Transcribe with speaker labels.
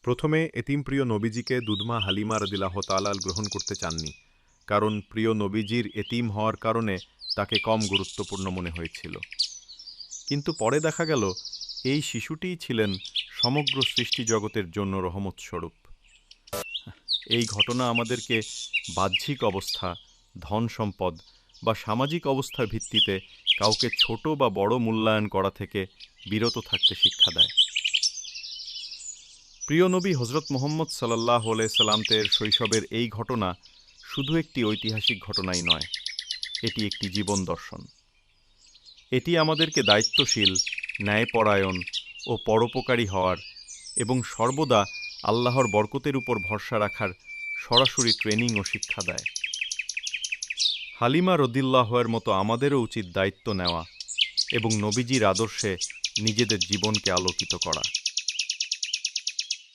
Speaker 1: প্রথমে এতিম প্রিয় নবীজিকে দুধমা হালিমা রাদিয়াল্লাহু তাআলা গ্রহণ করতে চাননি, কারণ প্রিয় নবীজির এতিম হওয়ার কারণে তাকে কম গুরুত্বপূর্ণ মনে হয়েছিল। কিন্তু পরে দেখা গেল এই শিশুটিই ছিলেন সমগ্র সৃষ্টি জগতের জন্য রহমত স্বরূপ। এই ঘটনা আমাদেরকে বাহ্যিক অবস্থা, ধন সম্পদ বা সামাজিক অবস্থার ভিত্তিতে কাউকে ছোট বা বড় মূল্যায়ন করা থেকে বিরত থাকতে শিক্ষা দেয়। প্রিয় নবী হজরত মুহাম্মদ সাল্লাল্লাহু আলাইহি সাল্লামের শৈশবের এই ঘটনা শুধু একটি ঐতিহাসিক ঘটনাই নয়, এটি একটি জীবন দর্শন। এটি আমাদেরকে দায়িত্বশীল, ন্যায়পরায়ণ ও পরোপকারী হওয়ার এবং সর্বদা আল্লাহর বরকতের উপর ভরসা রাখার সরাসরি ট্রেনিং ও শিক্ষা দেয়। হালিমা রাদিয়াল্লাহুর মতো আমাদেরও উচিত দায়িত্ব নেওয়া এবং নবীজির আদর্শে নিজেদের জীবনকে আলোকিত করা।